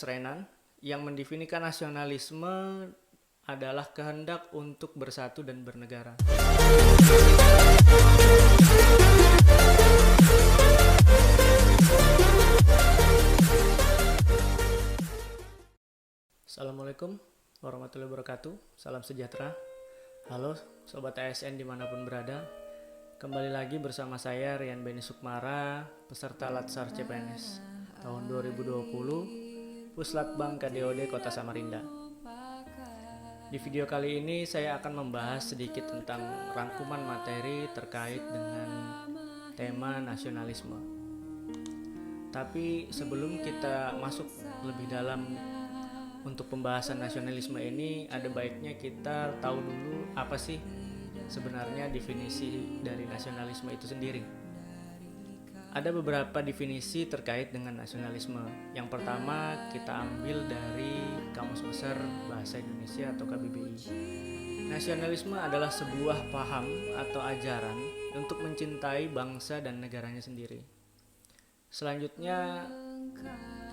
Renan yang mendefinisikan nasionalisme adalah kehendak untuk bersatu dan bernegara. Assalamualaikum warahmatullahi wabarakatuh. Salam sejahtera. Halo Sobat ASN dimanapun berada. Kembali lagi bersama saya Rian Beni Sukmara, peserta Latsar CPNS tahun 2020 Puslatbang KDOD Kota Samarinda. Di video kali ini saya akan membahas sedikit tentang rangkuman materi terkait dengan tema nasionalisme. Tapi sebelum kita masuk lebih dalam untuk pembahasan nasionalisme ini, ada baiknya kita tahu dulu apa sih sebenarnya definisi dari nasionalisme itu sendiri. Ada beberapa definisi terkait dengan nasionalisme. Yang pertama kita ambil dari Kamus Besar Bahasa Indonesia atau KBBI. Nasionalisme adalah sebuah paham atau ajaran untuk mencintai bangsa dan negaranya sendiri. Selanjutnya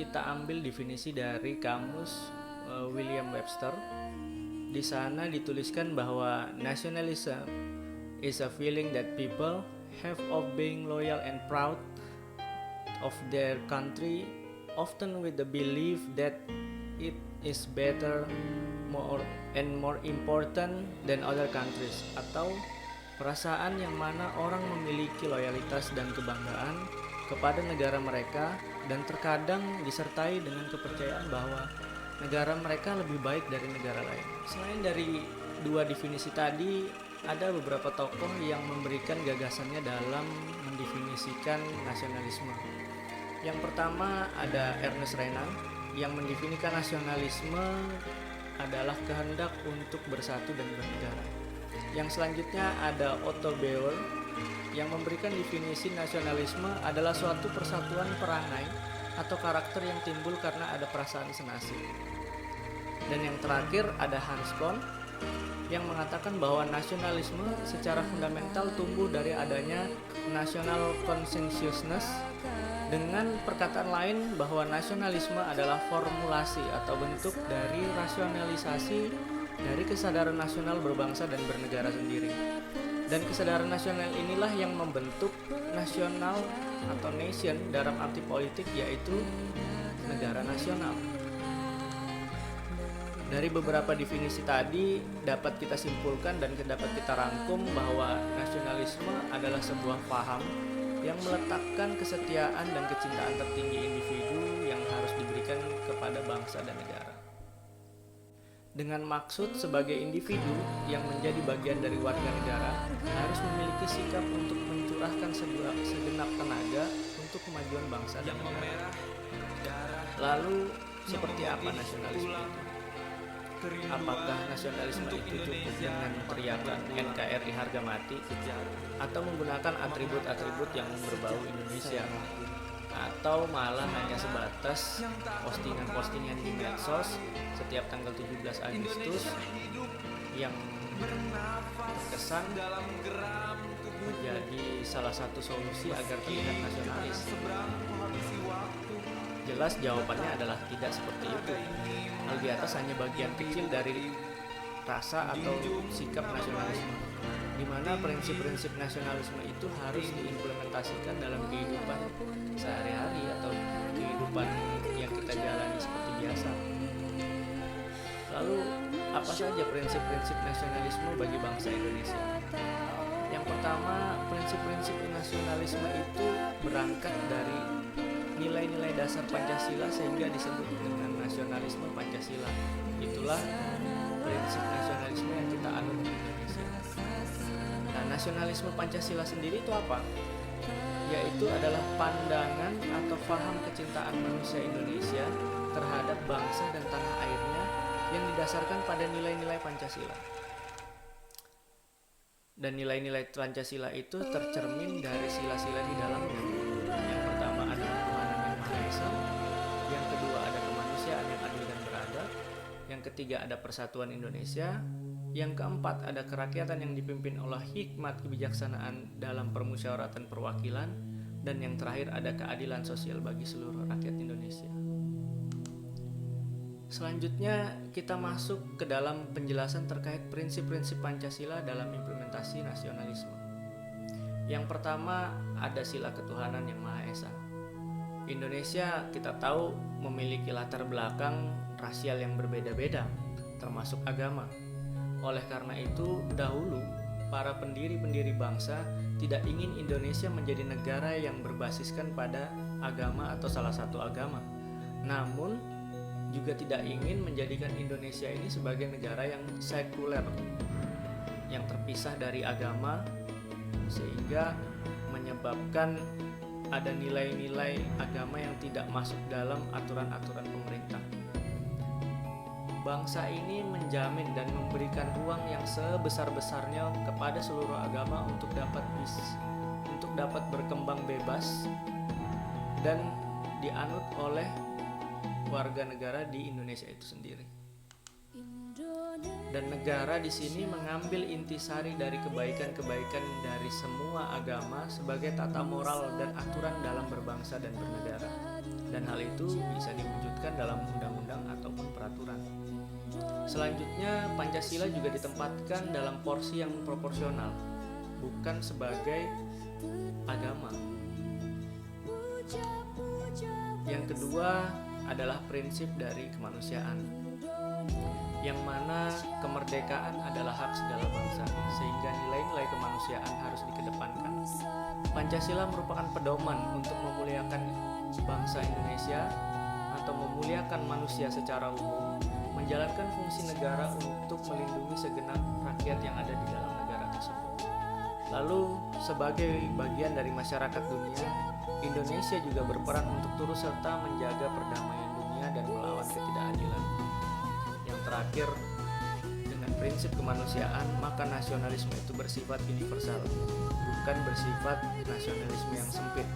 kita ambil definisi dari Kamus William Webster. Di sana dituliskan bahwa nationalism is a feeling that people have of being loyal and proud of their country, often with the belief that it is better, more important than other countries, atau perasaan yang mana orang memiliki loyalitas dan kebanggaan kepada negara mereka dan terkadang disertai dengan kepercayaan bahwa negara mereka lebih baik dari negara lain. Selain dari dua definisi tadi, ada beberapa tokoh yang memberikan gagasannya dalam mendefinisikan nasionalisme. Yang pertama ada Ernest Renan yang mendefinisikan nasionalisme adalah kehendak untuk bersatu dan bernegara. Yang selanjutnya ada Otto Bauer yang memberikan definisi nasionalisme adalah suatu persatuan perangai atau karakter yang timbul karena ada perasaan senasib. Dan yang terakhir ada Hans Kohn yang mengatakan bahwa nasionalisme secara fundamental tumbuh dari adanya national consciousness, dengan perkataan lain bahwa nasionalisme adalah formulasi atau bentuk dari rasionalisasi dari kesadaran nasional berbangsa dan bernegara sendiri. Dan kesadaran nasional inilah yang membentuk nasional atau nation dalam arti politik, yaitu negara nasional. Dari beberapa definisi tadi dapat kita simpulkan dan dapat kita rangkum bahwa nasionalisme adalah sebuah paham yang meletakkan kesetiaan dan kecintaan tertinggi individu yang harus diberikan kepada bangsa dan negara. Dengan maksud sebagai individu yang menjadi bagian dari warga negara harus memiliki sikap untuk mencurahkan segenap tenaga untuk kemajuan bangsa dan negara. Lalu seperti apa nasionalisme itu? Apakah nasionalisme itu cukup dengan teriakan NKRI harga mati atau menggunakan atribut-atribut yang berbau Indonesia, atau malah hanya sebatas postingan-postingan di medsos setiap tanggal 17 Agustus yang terkesan menjadi salah satu solusi agar terlihat nasionalis? Jelas jawabannya adalah tidak seperti itu. Hal di atas hanya bagian kecil dari rasa atau sikap nasionalisme, di mana prinsip-prinsip nasionalisme itu harus diimplementasikan dalam kehidupan sehari-hari atau kehidupan yang kita jalani seperti biasa. Lalu, apa saja prinsip-prinsip nasionalisme bagi bangsa Indonesia? Yang pertama, prinsip-prinsip nasionalisme itu berangkat dari nilai-nilai dasar Pancasila sehingga disebut dengan nasionalisme Pancasila. Itulah prinsip nasionalisme yang kita anut di Indonesia. Nah, nasionalisme Pancasila sendiri itu apa? Yaitu adalah pandangan atau paham kecintaan manusia Indonesia terhadap bangsa dan tanah airnya yang didasarkan pada nilai-nilai Pancasila. Dan nilai-nilai Pancasila itu tercermin dari sila-sila di dalamnya. Yang pertama ada ketuhanan yang Maha Esa, yang kedua ada kemanusiaan yang adil dan beradab, yang ketiga ada persatuan Indonesia, yang keempat ada kerakyatan yang dipimpin oleh hikmat kebijaksanaan dalam permusyawaratan perwakilan, dan yang terakhir ada keadilan sosial bagi seluruh rakyat Indonesia. Selanjutnya kita masuk ke dalam penjelasan terkait prinsip-prinsip Pancasila dalam implementasi nasionalisme. Yang pertama ada sila ketuhanan yang Maha Esa. Indonesia kita tahu memiliki latar belakang rasial yang berbeda-beda, termasuk agama. Oleh karena itu, dahulu para pendiri-pendiri bangsa tidak ingin Indonesia menjadi negara yang berbasiskan pada agama atau salah satu agama. Namun, juga tidak ingin menjadikan Indonesia ini sebagai negara yang sekuler, yang terpisah dari agama, sehingga menyebabkan ada nilai-nilai agama yang tidak masuk dalam aturan-aturan pemerintah. Bangsa ini menjamin dan memberikan ruang yang sebesar-besarnya kepada seluruh agama untuk dapat berkembang bebas dan dianut oleh warga negara di Indonesia itu sendiri. Dan negara di sini mengambil intisari dari kebaikan-kebaikan dari semua agama sebagai tata moral dan aturan dalam berbangsa dan bernegara. Dan hal itu bisa diwujudkan dalam undang-undang ataupun peraturan. Selanjutnya, Pancasila juga ditempatkan dalam porsi yang proporsional, bukan sebagai agama. Yang kedua adalah prinsip dari kemanusiaan, yang mana kemerdekaan adalah hak segala bangsa, sehingga nilai-nilai kemanusiaan harus dikedepankan. Pancasila merupakan pedoman untuk memuliakan bangsa Indonesia atau memuliakan manusia secara umum, menjalankan fungsi negara untuk melindungi segenap rakyat yang ada di dalam negara tersebut. Lalu, sebagai bagian dari masyarakat dunia, Indonesia juga berperan untuk turut serta menjaga perdamaian dunia dan melawan ketidakadilan. Yang terakhir, dengan prinsip kemanusiaan, maka nasionalisme itu bersifat universal, bukan bersifat nasionalisme yang sempit,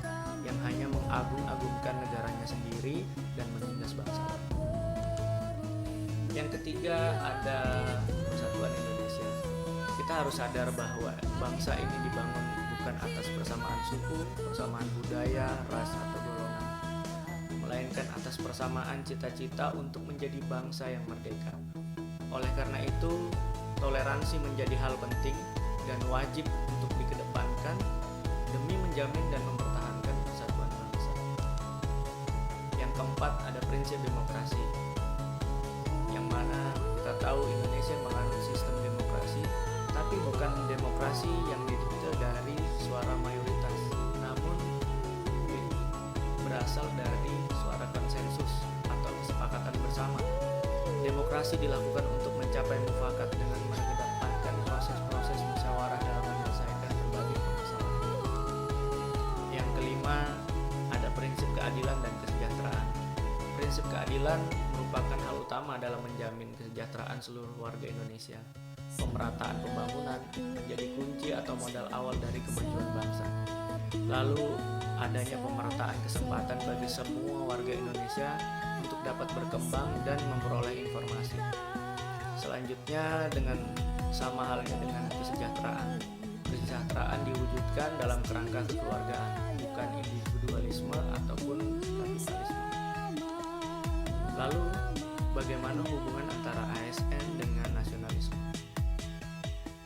yang hanya mengagung-agungkan negaranya sendiri dan menindas bangsa. Yang ketiga ada persatuan Indonesia. Kita harus sadar bahwa bangsa ini dibangun bukan atas persamaan suku, persamaan budaya, ras, atau golongan, melainkan atas persamaan cita-cita untuk menjadi bangsa yang merdeka. Oleh karena itu, toleransi menjadi hal penting dan wajib untuk dikedepankan demi menjamin dan mempertahankan persatuan bangsa. Yang keempat ada prinsip demokrasi, yang mana kita tahu Indonesia menganut sistem demokrasi, tapi bukan demokrasi yang didikte dari suara mayoritas, namun berasal dari suara konsensus atau kesepakatan bersama. Demokrasi dilakukan untuk mencapai mufakat dengan mengedepankan proses-proses musyawarah dalam menyelesaikan berbagai permasalahan. Yang kelima, ada prinsip keadilan dan kesejahteraan. Prinsip keadilan merupakan hal utama dalam menjamin kesejahteraan seluruh warga Indonesia. Pemerataan pembangunan menjadi kunci atau modal awal dari kemajuan bangsa. Lalu, adanya pemerataan kesempatan bagi semua warga Indonesia untuk dapat berkembang dan memperoleh informasi. Selanjutnya, dengan sama halnya dengan kesejahteraan. Kesejahteraan diwujudkan dalam kerangka kekeluargaan, bukan individualisme ataupun kapitalisme. Lalu, bagaimana hubungan antara ASN dengan nasionalisme?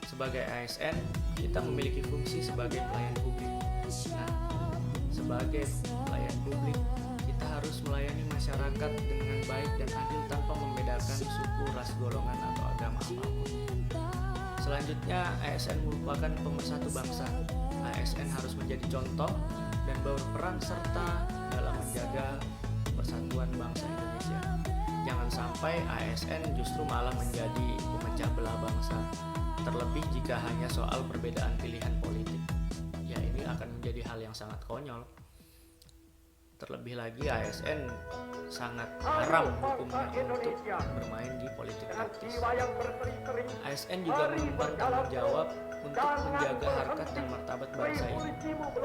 Sebagai ASN, kita memiliki fungsi sebagai pelayan publik. Nah, sebagai pelayan publik, kita harus melayani masyarakat dengan baik dan adil tanpa membedakan suku, ras, golongan, atau agama apapun. Selanjutnya, ASN merupakan pemersatu bangsa. ASN harus menjadi contoh dan berperan serta dalam menjaga persatuan bangsa Indonesia. Jangan sampai ASN justru malah menjadi pemecah belah bangsa, terlebih jika hanya soal perbedaan pilihan politik. Ya, ini akan menjadi hal yang sangat konyol. Terlebih lagi ASN sangat haram hukumnya untuk bermain di politik praktis. ASN juga mengemban tanggung jawab untuk menjaga harkat dan martabat bangsa ini.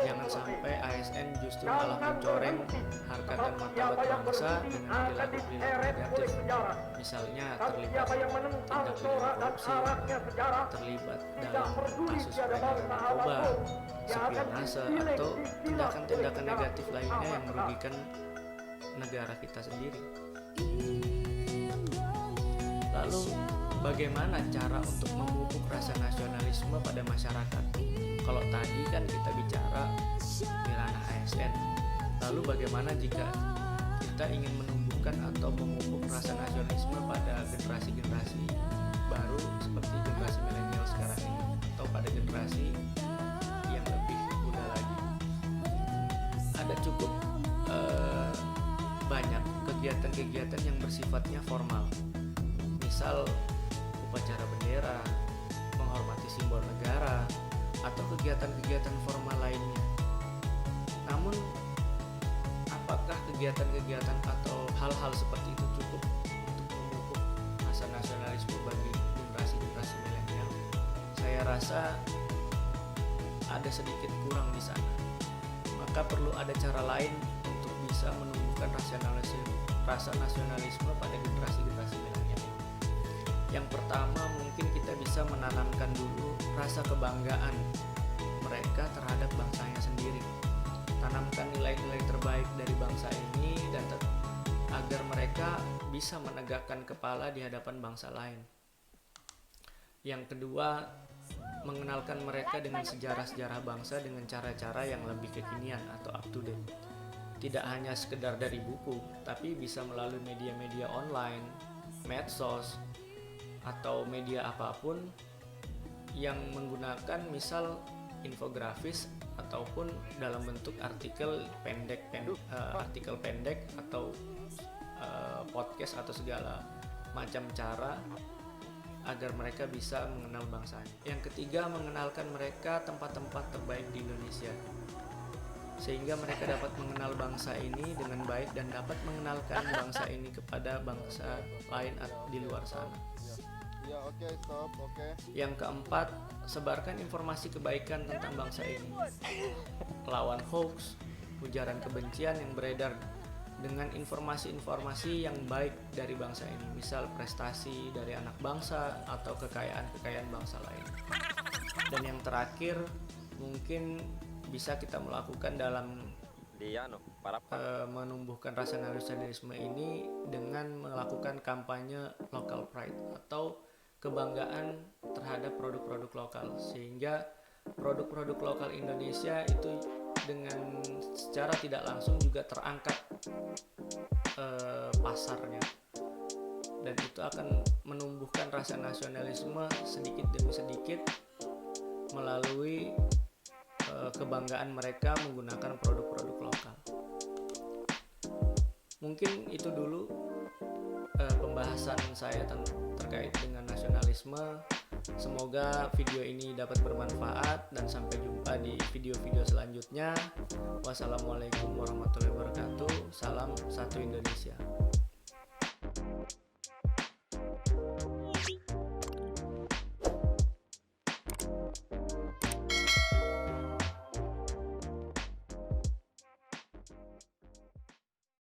Jangan sampai ASN justru malah mencoreng harkat dan martabat bangsa dengan perilaku-perilaku negatif. Misalnya terlibat tindak pidana korupsi, terlibat dalam kasus peredaran narkoba, spionase, atau tindakan-tindakan negatif lainnya yang merugikan negara kita sendiri. bagaimana cara untuk memupuk rasa nasionalisme pada masyarakat? Kalau tadi kan kita bicara di ranah ASN, lalu bagaimana jika kita ingin menumbuhkan atau memupuk rasa nasionalisme pada generasi-generasi baru seperti generasi milenial sekarang ini, atau pada generasi yang lebih muda lagi? Ada cukup banyak kegiatan-kegiatan yang bersifatnya formal, misal upacara bendera, menghormati simbol negara, atau kegiatan-kegiatan formal lainnya. Namun, apakah kegiatan-kegiatan atau hal-hal seperti itu cukup untuk memupuk rasa nasionalisme bagi generasi-generasi milenial? Saya rasa ada sedikit kurang di sana. Maka perlu ada cara lain untuk bisa menumbuhkan rasa nasionalisme pada generasi-generasi milenial. Yang pertama, mungkin kita bisa menanamkan dulu rasa kebanggaan mereka terhadap bangsanya sendiri. Tanamkan nilai-nilai terbaik dari bangsa ini dan agar mereka bisa menegakkan kepala di hadapan bangsa lain. Yang kedua, mengenalkan mereka dengan sejarah-sejarah bangsa dengan cara-cara yang lebih kekinian atau up to date. Tidak hanya sekedar dari buku, tapi bisa melalui media-media online, medsos, atau media apapun yang menggunakan misal infografis ataupun dalam bentuk artikel pendek atau podcast atau segala macam cara agar mereka bisa mengenal bangsanya. Yang ketiga, mengenalkan mereka tempat-tempat terbaik di Indonesia sehingga mereka dapat mengenal bangsa ini dengan baik dan dapat mengenalkan bangsa ini kepada bangsa lain di luar sana. Yang keempat, sebarkan informasi kebaikan tentang bangsa ini. Lawan hoax, ujaran kebencian yang beredar dengan informasi-informasi yang baik dari bangsa ini, misal prestasi dari anak bangsa atau kekayaan-kekayaan bangsa lain. Dan yang terakhir, mungkin bisa kita melakukan dalam menumbuhkan rasa nasionalisme ini dengan melakukan kampanye local pride atau kebanggaan terhadap produk-produk lokal, sehingga produk-produk lokal Indonesia itu dengan secara tidak langsung juga terangkat pasarnya, dan itu akan menumbuhkan rasa nasionalisme sedikit demi sedikit melalui kebanggaan mereka menggunakan produk-produk lokal. Mungkin itu dulu pembahasan saya terkait dengan nasionalisme. Semoga video ini dapat bermanfaat dan sampai jumpa di video-video selanjutnya. Wassalamualaikum warahmatullahi wabarakatuh. Salam satu Indonesia.